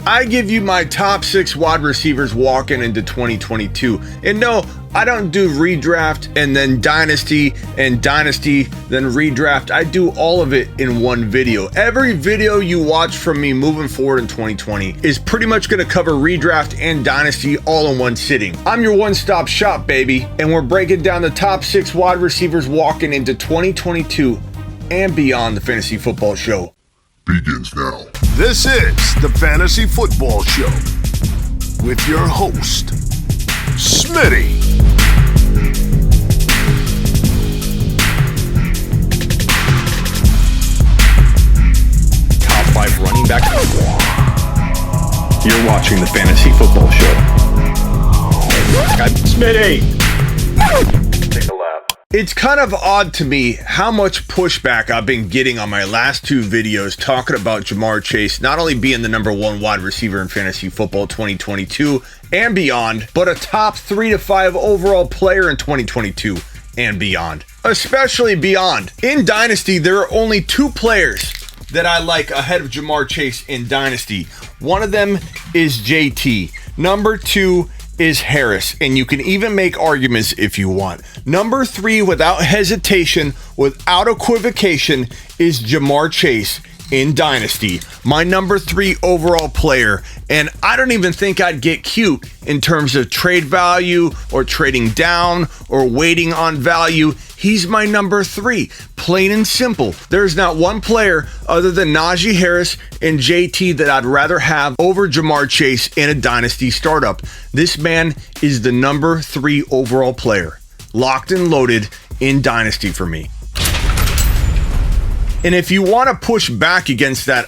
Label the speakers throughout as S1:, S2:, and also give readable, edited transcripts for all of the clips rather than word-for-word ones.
S1: I give you my top 6 wide receivers walking into 2022. And no, I don't do redraft and then dynasty and dynasty, then redraft. I do all of it in one video. Every video you watch from me moving forward in 2020 is pretty much going to cover redraft and dynasty all in one sitting. I'm your one-stop shop, baby, and we're breaking down the top 6 wide receivers walking into 2022 and beyond. The Fantasy Football Show
S2: begins now.
S3: This is the Fantasy Football Show with your host, Smitty.
S1: Top 5 running back. You're watching the Fantasy Football Show.
S3: Smitty.
S1: Take a lap. It's kind of odd to me how much pushback I've been getting on my last 2 videos talking about Ja'Marr Chase not only being the number 1 wide receiver in fantasy football 2022 and beyond, but a top 3 to 5 overall player in 2022 and beyond, especially beyond. In Dynasty, there are only 2 players that I like ahead of Ja'Marr Chase in Dynasty. One of them is JT. Number 2 is Harris, and you can even make arguments if you want. Number 3, without hesitation, without equivocation, is Ja'Marr Chase in Dynasty, my number 3 overall player. And I don't even think I'd get cute in terms of trade value or trading down or waiting on value. He's my number 3, plain and simple. There's not one player other than Najee Harris and JT that I'd rather have over Ja'Marr Chase in a dynasty startup. This man is the number 3 overall player, locked and loaded in dynasty for me. And if you want to push back against that,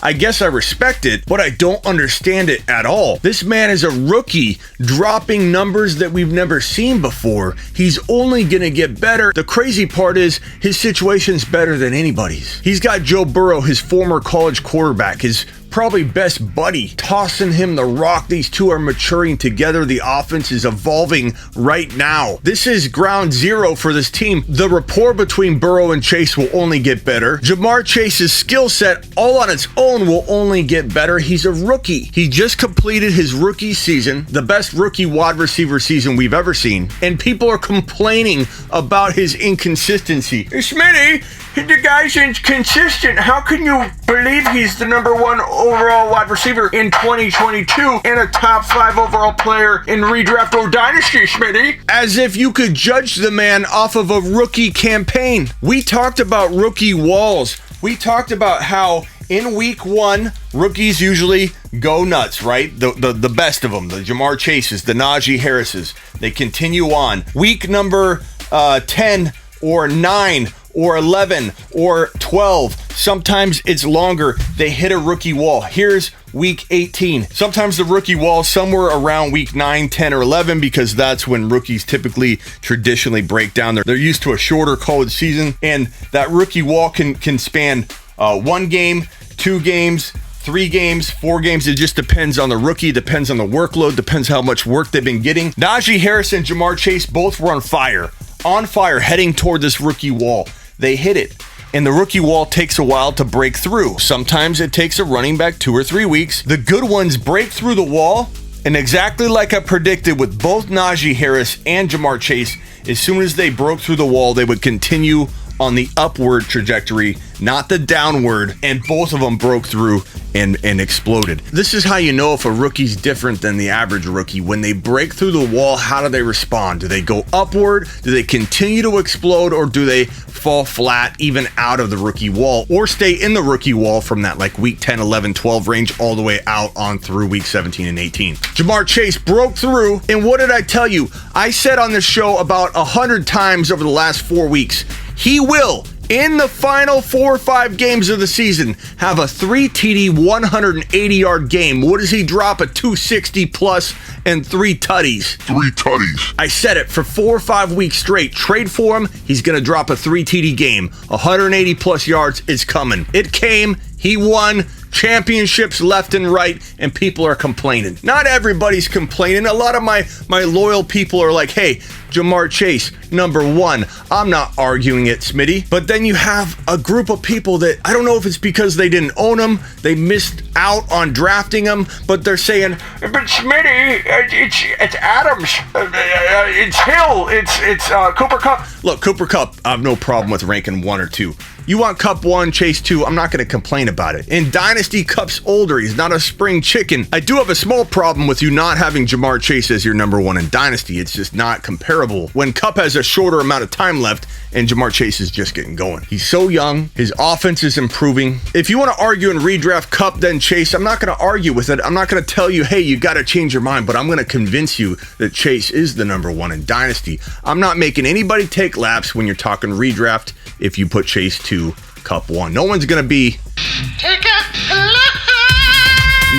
S1: I guess I respect it, but I don't understand it at all. This man is a rookie dropping numbers that we've never seen before. He's only going to get better. The crazy part is his situation's better than anybody's. He's got Joe Burrow, his former college quarterback, his probably best buddy, tossing him the rock. These two are maturing together. The offense is evolving right now. This is ground zero for this team. The rapport between Burrow and Chase will only get better. Ja'Marr Chase's skill set all on its own will only get better. He's a rookie. He just completed his rookie season, the best rookie wide receiver season we've ever seen, and people are complaining about his inconsistency. Smitty, the guy's inconsistent. How can you believe he's the number 1 overall wide receiver in 2022 and a top 5 overall player in redraft or dynasty, Smitty? As if you could judge the man off of a rookie campaign. We talked about rookie walls. We talked about how in week 1, rookies usually go nuts, right? The best of them, the Ja'Marr Chases, the Najee Harrises, they continue on. Week number 10 or 9 or 11 or 12. Sometimes it's longer. They hit a rookie wall. Here's week 18. Sometimes the rookie wall somewhere around week 9, 10, or 11 because that's when rookies typically traditionally break down. They're used to a shorter college season, and that rookie wall can span 1 game, 2 games, 3 games, 4 games. It just depends on the rookie, depends on the workload, depends how much work they've been getting. Najee Harris and Ja'Marr Chase both were on fire, heading toward this rookie wall. They hit it, and the rookie wall takes a while to break through. Sometimes it takes a running back 2 or 3 weeks. The good ones break through the wall, and exactly like I predicted with both Najee Harris and Ja'Marr Chase, as soon as they broke through the wall, they would continue on the upward trajectory, not the downward, and both of them broke through and exploded. This is how you know if a rookie's different than the average rookie. When they break through the wall, how do they respond? Do they go upward? Do they continue to explode? Or do they fall flat even out of the rookie wall or stay in the rookie wall from that like week 10, 11, 12 range all the way out on through week 17 and 18? Ja'Marr Chase broke through, and what did I tell you? I said on this show about 100 times over the last 4 weeks, he will, in the final 4 or 5 games of the season, have a 3 TD, 180-yard game. What does he drop? A 260 plus and 3 tutties.
S2: 3 tutties.
S1: I said it for 4 or 5 weeks straight. Trade for him. He's going to drop a 3 TD game. 180 plus yards is coming. It came. He won. championships left and right, and people are complaining. Not everybody's complaining. A lot of my loyal people are like, hey, Ja'Marr Chase, number one. I'm not arguing it, Smitty. But then you have a group of people that, I don't know if it's because they didn't own him, they missed out on drafting him, but they're saying, but Smitty, it's Adams, it's Hill, it's Cooper Kupp. Look, Cooper Kupp, I have no problem with ranking 1 or 2. You want Kupp 1, Chase 2, I'm not going to complain about it. In Dynasty, Kupp's older. He's not a spring chicken. I do have a small problem with you not having Ja'Marr Chase as your number 1 in Dynasty. It's just not comparable when Kupp has a shorter amount of time left and Ja'Marr Chase is just getting going. He's so young. His offense is improving. If you want to argue and redraft Kupp, then Chase, I'm not going to argue with it. I'm not going to tell you, hey, you got to change your mind, but I'm going to convince you that Chase is the number 1 in Dynasty. I'm not making anybody take laps when you're talking redraft if you put Chase 2, Kupp 1. No one's going to be...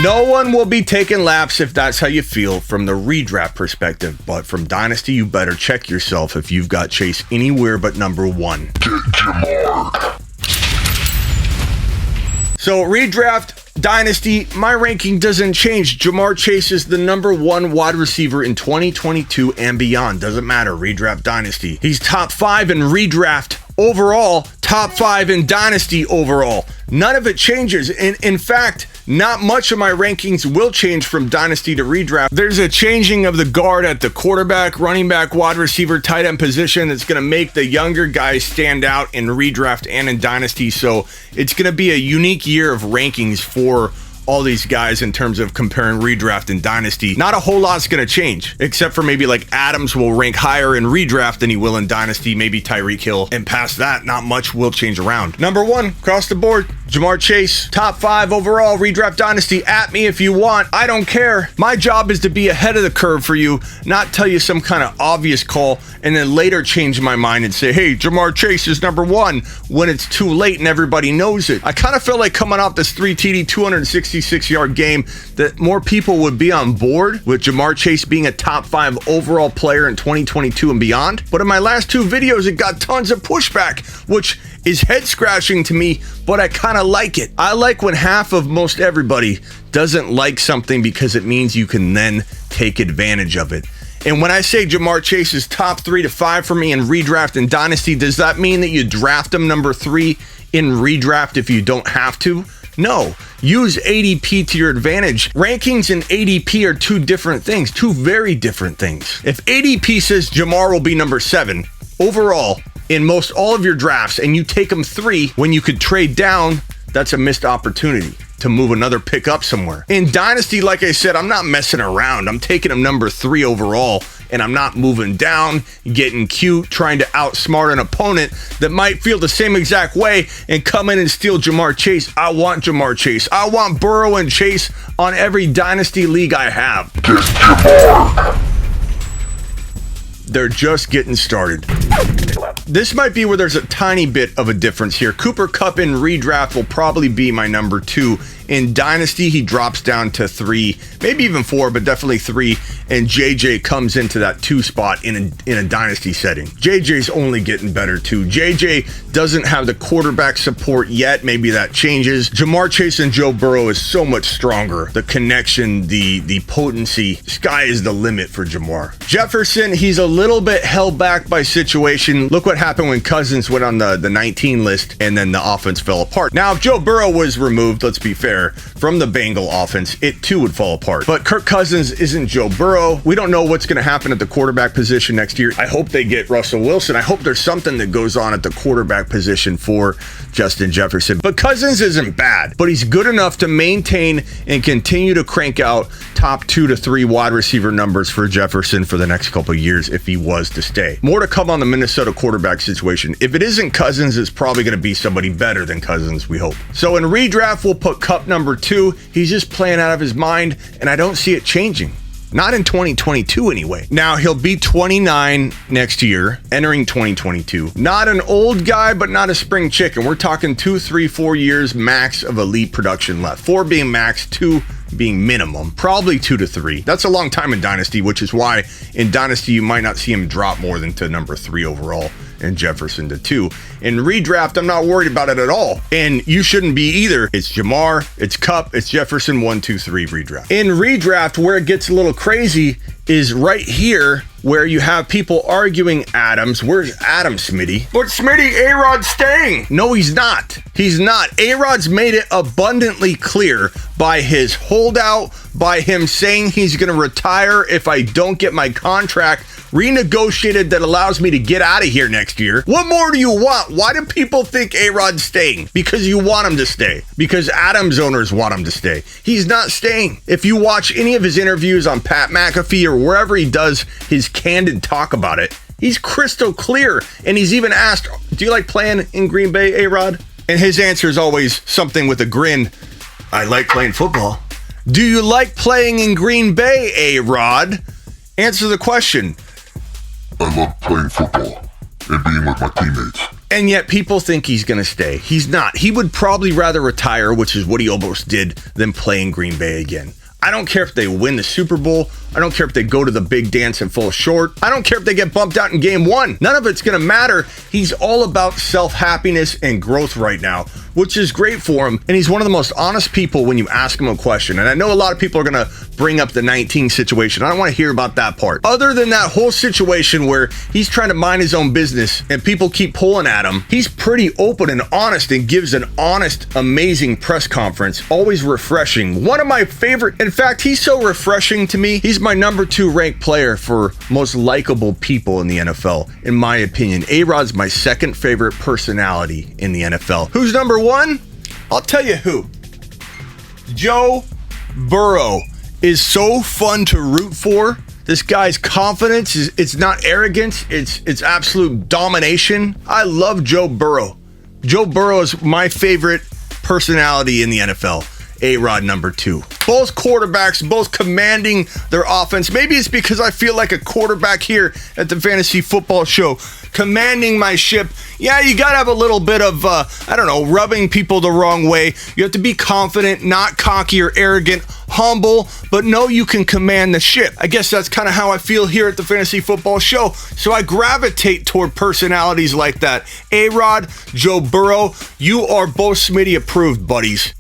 S1: No one will be taking laps if that's how you feel from the redraft perspective. But from Dynasty, you better check yourself if you've got Chase anywhere but number 1.
S2: Get Ja'Marr.
S1: So redraft, Dynasty, my ranking doesn't change. Ja'Marr Chase is the number 1 wide receiver in 2022 and beyond. Doesn't matter. Redraft, Dynasty. He's top 5 in redraft overall, top 5 in Dynasty overall. None of it changes. In fact, not much of my rankings will change from Dynasty to redraft. There's a changing of the guard at the quarterback, running back, wide receiver, tight end position that's going to make the younger guys stand out in redraft and in Dynasty. So it's going to be a unique year of rankings for all these guys in terms of comparing redraft and Dynasty. Not a whole lot's going to change, except for maybe like Adams will rank higher in redraft than he will in Dynasty, maybe Tyreek Hill. And past that, not much will change around. Number 1, across the board, Ja'Marr Chase, top 5 overall, redraft Dynasty. At me if you want. I don't care. My job is to be ahead of the curve for you, not tell you some kind of obvious call and then later change my mind and say, hey, Ja'Marr Chase is number 1 when it's too late and everybody knows it. I kind of feel like coming off this 3 TD, 266-yard game that more people would be on board with Ja'Marr Chase being a top 5 overall player in 2022 and beyond. But in my last 2 videos, it got tons of pushback, which is head scratching to me, but I kind of like it. I like when half of most everybody doesn't like something because it means you can then take advantage of it. And when I say Ja'Marr Chase is top 3 to 5 for me in redraft and Dynasty, does that mean that you draft him number 3 in redraft if you don't have to? No. Use ADP to your advantage. Rankings and ADP are 2 different things, 2 very different things. If ADP says Ja'Marr will be number 7 overall in most all of your drafts and you take him 3 when you could trade down, that's a missed opportunity to move another pick up somewhere. In Dynasty, like I said, I'm not messing around. I'm taking him number 3 overall, and I'm not moving down, getting cute, trying to outsmart an opponent that might feel the same exact way and come in and steal Ja'Marr Chase. I want Ja'Marr Chase. I want Burrow and Chase on every Dynasty league I have.
S2: Get Ja'Marr.
S1: They're just getting started. This might be where there's a tiny bit of a difference here. Cooper Kupp in redraft will probably be my number 2. In Dynasty, he drops down to 3, maybe even 4, but definitely 3. And JJ comes into that 2 spot in a Dynasty setting. JJ's only getting better too. JJ doesn't have the quarterback support yet. Maybe that changes. Ja'Marr Chase and Joe Burrow is so much stronger. The connection, the potency, sky is the limit for Ja'Marr. Jefferson, he's a little bit held back by situation. Look what happened when Cousins went on the 19 list and then the offense fell apart. Now, if Joe Burrow was removed, let's be fair, from the Bengal offense, it too would fall apart. But Kirk Cousins isn't Joe Burrow. We don't know what's going to happen at the quarterback position next year. I hope they get Russell Wilson. I hope there's something that goes on at the quarterback position for Justin Jefferson. But Cousins isn't bad, but he's good enough to maintain and continue to crank out top 2 to 3 wide receiver numbers for Jefferson for the next couple of years if he was to stay. More to come on the Minnesota quarterback situation. If it isn't Cousins, it's probably going to be somebody better than Cousins, we hope. So in redraft, we'll put Kupp number 2. He's just playing out of his mind, and I don't see it changing. Not in 2022 anyway. Now, he'll be 29 next year, entering 2022. Not an old guy, but not a spring chicken. We're talking 2, 3, 4 years max of elite production left. 4 being max, 2 being minimum, probably 2 to 3. That's a long time in Dynasty, which is why in Dynasty you might not see him drop more than to number 3 overall and Jefferson to 2. In redraft, I'm not worried about it at all. And you shouldn't be either. It's Jamar, it's Kupp, it's Jefferson, 1, 2, 3 redraft. In redraft, where it gets a little crazy is right here where you have people arguing Adams. Where's Adams, Smitty? But Smitty, A-Rod's staying. No, he's not. He's not. A-Rod's made it abundantly clear by his holdout, by him saying he's going to retire if I don't get my contract renegotiated that allows me to get out of here next year. What more do you want? Why do people think A-Rod's staying? Because you want him to stay. Because Adams owners want him to stay. He's not staying. If you watch any of his interviews on Pat McAfee or wherever he does his candid talk about it, he's crystal clear. And he's even asked, do you like playing in Green Bay, A-Rod? And his answer is always something with a grin. I like playing football. Do you like playing in Green Bay, A-Rod? Answer the question.
S2: I love playing football and being with my teammates.
S1: And yet people think he's going to stay. He's not. He would probably rather retire, which is what he almost did, than play in Green Bay again. I don't care if they win the Super Bowl. I don't care if they go to the big dance and fall short. I don't care if they get bumped out in game 1. None of it's going to matter. He's all about self-happiness and growth right now, which is great for him. And he's one of the most honest people when you ask him a question. And I know a lot of people are going to bring up the 19 situation. I don't want to hear about that part. Other than that whole situation where he's trying to mind his own business and people keep pulling at him, he's pretty open and honest and gives an honest, amazing press conference. Always refreshing. One of my favorite. In fact, he's so refreshing to me. He's my number 2 ranked player for most likable people in the NFL, in my opinion. A-Rod's my second favorite personality in the NFL. Who's number 1? I'll tell you who. Joe Burrow is so fun to root for. This guy's confidence it's not arrogance, it's absolute domination. I love Joe Burrow. Joe Burrow is my favorite personality in the NFL. A-Rod number 2. Both quarterbacks, both commanding their offense. Maybe it's because I feel like a quarterback here at the Fantasy Football Show, commanding my ship. Yeah, you got to have a little bit of, rubbing people the wrong way. You have to be confident, not cocky or arrogant, humble, but know you can command the ship. I guess that's kind of how I feel here at the Fantasy Football Show. So I gravitate toward personalities like that. A-Rod, Joe Burrow, you are both Smitty approved, buddies.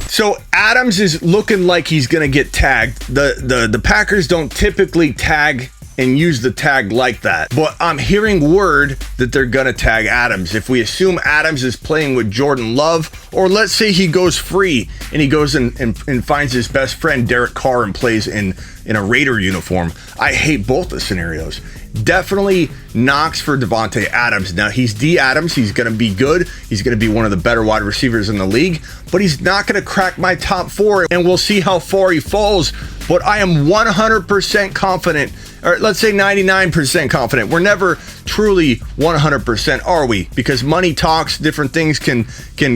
S1: So Adams is looking like he's going to get tagged. The Packers don't typically tag and use the tag like that. But I'm hearing word that they're going to tag Adams. If we assume Adams is playing with Jordan Love, or let's say he goes free and he goes and finds his best friend Derek Carr and plays in a Raider uniform, I hate both the scenarios. Definitely knocks for Davante Adams. Now, he's D. Adams. He's going to be good. He's going to be one of the better wide receivers in the league, but he's not going to crack my top 4, and we'll see how far he falls. But I am 100% confident, or let's say 99% confident. We're never truly 100%, are we? Because money talks, different things can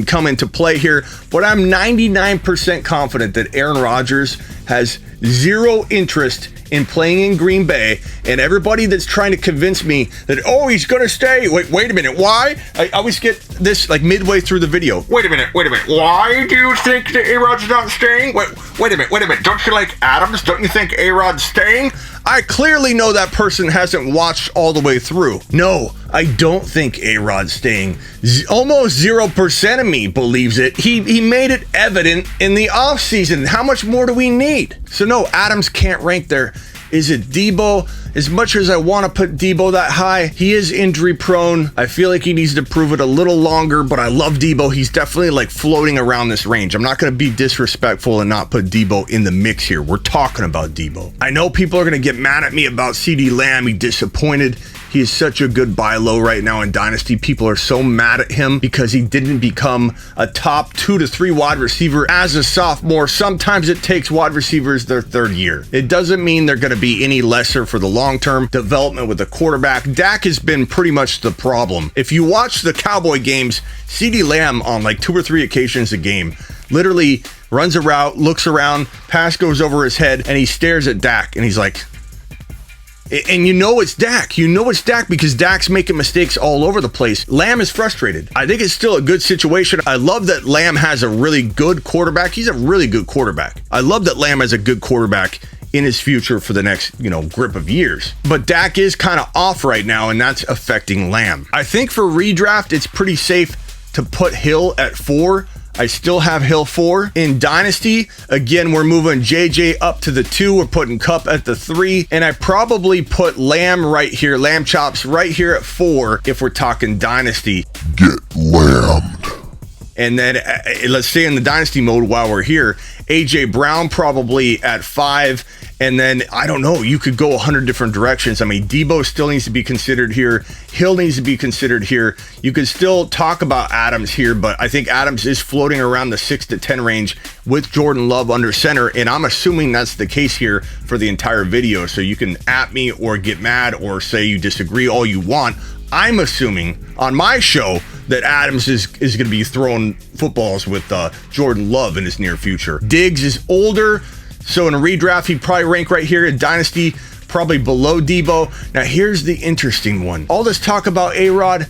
S1: come into play here. But I'm 99% confident that Aaron Rodgers has zero interest in playing in Green Bay, and everybody that's trying to convince me that, oh, he's going to stay. Wait a minute. Why? I always get this like midway through the video. Wait a minute. Why do you think that A-Rod's not staying? Wait a minute. Don't you like Adams? Don't you think A-Rod's staying? I clearly know that person hasn't watched all the way through. No, I don't think A-Rod's staying. Almost 0% of me believes it. He made it evident in the offseason. How much more do we need? So no, Adams can't rank there. Is it Debo? As much as I want to put Debo that high, he is injury prone. I feel like he needs to prove it a little longer, but I love Debo. He's definitely like floating around this range. I'm not going to be disrespectful and not put Debo in the mix here. We're talking about Debo. I know people are going to get mad at me about CeeDee Lamb. He's disappointed. He is such a good buy low right now in Dynasty. People are so mad at him because he didn't become a top 2 to 3 wide receiver as a sophomore. Sometimes it takes wide receivers their 3rd year. It doesn't mean they're going to be any lesser for the long-term development with the quarterback. Dak has been pretty much the problem. If you watch the Cowboy games, CeeDee Lamb on like 2 or 3 occasions a game literally runs a route, looks around, pass goes over his head, and he stares at Dak, and he's like, and you know it's Dak. You know it's Dak because Dak's making mistakes all over the place. Lamb is frustrated. I think it's still a good situation. I love that Lamb has a really good quarterback. He's a really good quarterback. I love that Lamb has a good quarterback in his future for the next, grip of years. But Dak is kind of off right now, and that's affecting Lamb. I think for redraft, it's pretty safe to put Hill at 4. I still have Hill 4. In Dynasty, again, we're moving JJ up to the 2. We're putting Kupp at the 3. And I probably put Lamb right here, Lamb Chops right here at 4 if we're talking Dynasty.
S2: Get lambed.
S1: And then let's stay in the Dynasty mode while we're here. AJ Brown probably at 5. And then, I don't know, you could go 100 different directions. I mean, Debo still needs to be considered here. Hill needs to be considered here. You could still talk about Adams here, but I think Adams is floating around the 6 to 10 range with Jordan Love under center. And I'm assuming that's the case here for the entire video. So you can at me or get mad or say you disagree all you want. I'm assuming on my show that Adams is going to be throwing footballs with Jordan Love in his near future. Diggs is older, so in a redraft, he'd probably rank right here in Dynasty, probably below Debo. Now, here's the interesting one. All this talk about A-Rod,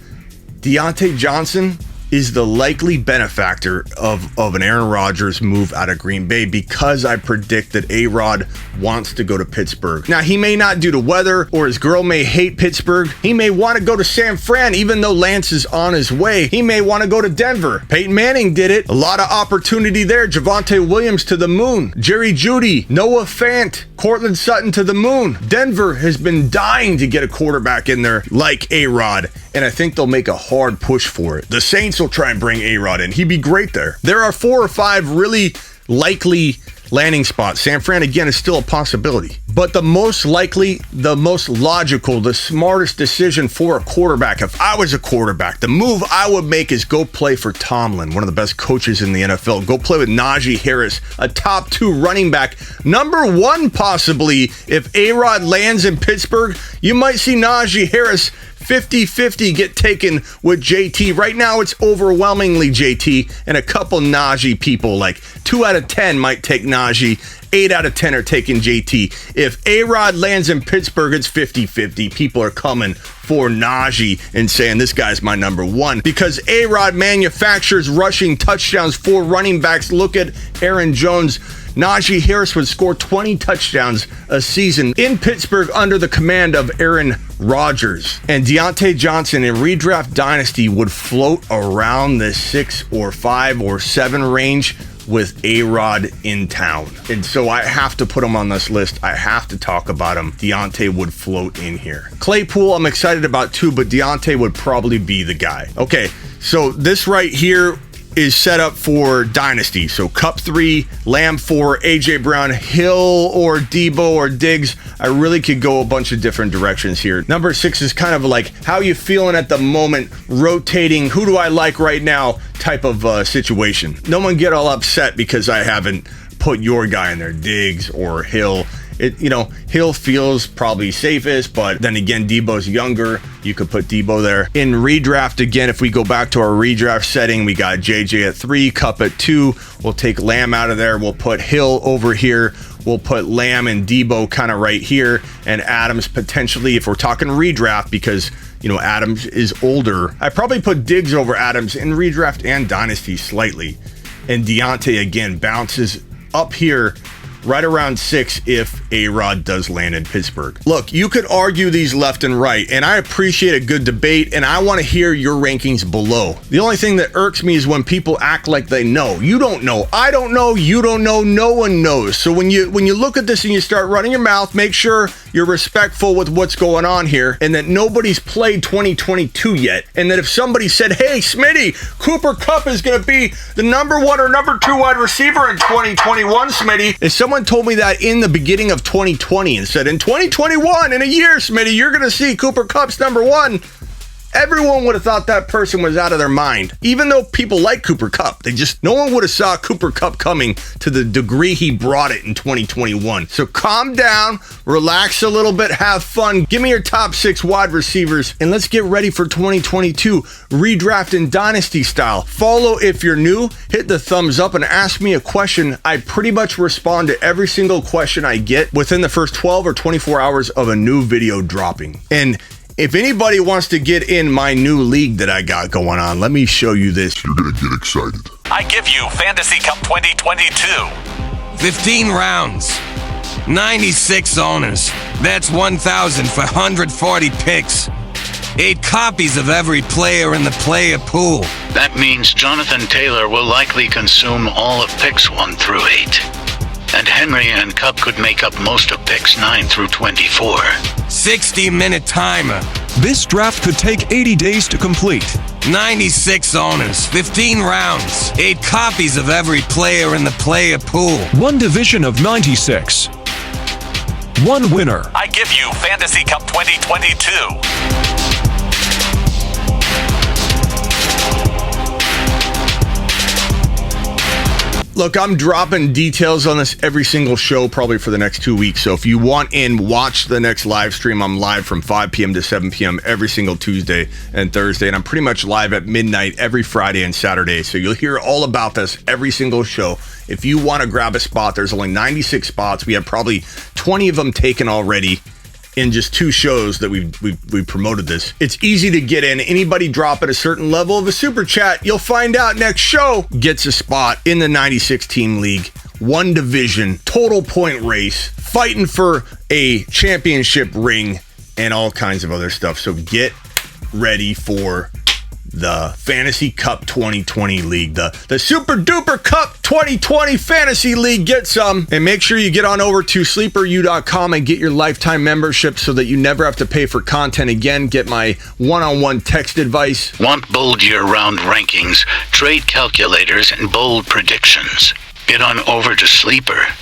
S1: Diontae Johnson is the likely benefactor of an Aaron Rodgers move out of Green Bay because I predict that A-Rod wants to go to Pittsburgh. Now, he may not due to weather or his girl may hate Pittsburgh. He may want to go to San Fran even though Lance is on his way. He may want to go to Denver. Peyton Manning did it. A lot of opportunity there. Javonte Williams to the moon. Jerry Jeudy, Noah Fant, Cortland Sutton to the moon. Denver has been dying to get a quarterback in there like A-Rod, and I think they'll make a hard push for it. The Saints will try and bring A-Rod in. He'd be great there. There are 4 or 5 really likely landing spots. San Fran, again, is still a possibility. But the most likely, the most logical, the smartest decision for a quarterback, if I was a quarterback, the move I would make is go play for Tomlin, one of the best coaches in the NFL. Go play with Najee Harris, a top 2 running back. Number 1, possibly, if A-Rod lands in Pittsburgh, you might see Najee Harris 50-50 get taken with JT. Right now, it's overwhelmingly JT and a couple Najee people, like 2 out of 10 might take Najee. 8 out of 10 are taking JT. If A-Rod lands in Pittsburgh, it's 50-50. People are coming for Najee and saying this guy's my number 1 because A-Rod manufactures rushing touchdowns for running backs. Look at Aaron Jones. Najee Harris would score 20 touchdowns a season in Pittsburgh under the command of Aaron Rodgers. And Diontae Johnson in redraft dynasty would float around the 6 or 5 or 7 range with A-Rod in town. And so I have to put him on this list. I have to talk about him. Diontae would float in here. Claypool, I'm excited about too, but Diontae would probably be the guy. Okay, so this right here is set up for Dynasty. So Kupp 3, Lamb 4, AJ Brown, Hill or Debo or Diggs. I really could go a bunch of different directions here. Number 6 is kind of like how you feeling at the moment, rotating, who do I like right now type of situation. No one get all upset because I haven't put your guy in there, Diggs or Hill. Hill feels probably safest, but then again, Debo's younger. You could put Debo there. In redraft, again, if we go back to our redraft setting, we got JJ at 3, Kupp at 2. We'll take Lamb out of there. We'll put Hill over here. We'll put Lamb and Debo kind of right here, and Adams potentially, if we're talking redraft, because Adams is older. I probably put Diggs over Adams in redraft and dynasty slightly. And Diontae, again, bounces up here right around 6 if A-Rod does land in Pittsburgh. Look, you could argue these left and right, and I appreciate a good debate, and I want to hear your rankings below. The only thing that irks me is when people act like they know. You don't know. I don't know. You don't know. No one knows. So when you look at this and you start running your mouth, make sure you're respectful with what's going on here, and that nobody's played 2022 yet. And that if somebody said, hey, Smitty, Cooper Kupp is going to be the number 1 or number 2 wide receiver in 2021, Smitty, if someone told me that in the beginning of 2020 and said, in 2021, in a year, Smitty, you're going to see Cooper Kupp's number 1, everyone would have thought that person was out of their mind. Even though people like Cooper Kupp, no one would have saw Cooper Kupp coming to the degree he brought it in 2021. So calm down, relax a little bit, have fun. Give me your top 6 wide receivers, and let's get ready for 2022 redraft and dynasty style. Follow if you're new, hit the thumbs up, and ask me a question. I pretty much respond to every single question I get within the first 12 or 24 hours of a new video dropping. And if anybody wants to get in my new league that I got going on, let me show you this.
S2: You're going to get excited.
S4: I give you Fantasy Cup 2022.
S5: 15 rounds.
S4: 96 owners. That's 1,440 picks. 8 copies of every player in the player pool.
S5: That means Jonathan Taylor will likely consume all of picks 1 through 8. And Henry and Cup could make up most of picks 9 through 24.
S4: 60-minute timer.
S6: This draft could take 80 days to complete.
S4: 96 owners, 15 rounds, 8 copies of every player in the player pool.
S6: One division of 96. One winner.
S7: I give you Fantasy Cup 2022.
S1: Look, I'm dropping details on this every single show probably for the next 2 weeks. So if you want in, watch the next live stream. I'm live from 5 p.m. to 7 p.m. every single Tuesday and Thursday. And I'm pretty much live at midnight every Friday and Saturday. So you'll hear all about this every single show. If you want to grab a spot, there's only 96 spots. We have probably 20 of them taken already in just 2 shows that we promoted this. It's easy to get in. Anybody drop at a certain level of a super chat, you'll find out next show, gets a spot in the 96 team league. One division, total point race, fighting for a championship ring, and all kinds of other stuff. So get ready for the Fantasy Cup 2020 League, the Super Duper Cup 2020 Fantasy League. Get some, and make sure you get on over to sleeperu.com and get your lifetime membership so that you never have to pay for content again. Get my one-on-one text advice.
S5: Want bold year-round rankings, trade calculators, and bold predictions? Get on over to sleeperu.com.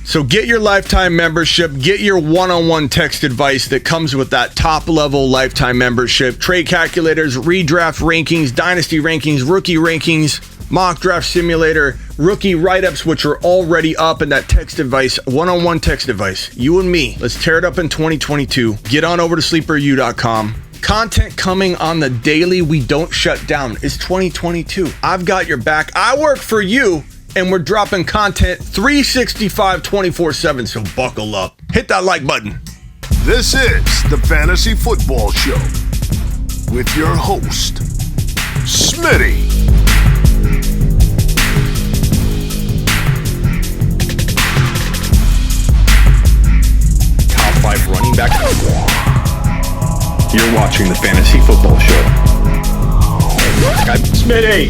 S1: So get your lifetime membership, get your one-on-one text advice that comes with that top-level lifetime membership. Trade calculators, redraft rankings, dynasty rankings, rookie rankings, mock draft simulator, rookie write-ups, which are already up, and that text advice, one-on-one text advice. You and me, let's tear it up in 2022. Get on over to sleeperu.com. Content coming on the daily. We don't shut down. It's 2022. I've got your back. I work for you. And we're dropping content 365 24/7, so buckle up. Hit that like button.
S3: This is the Fantasy Football Show with your host, Smitty.
S1: Top 5 running back. You're watching the Fantasy Football Show. Smitty.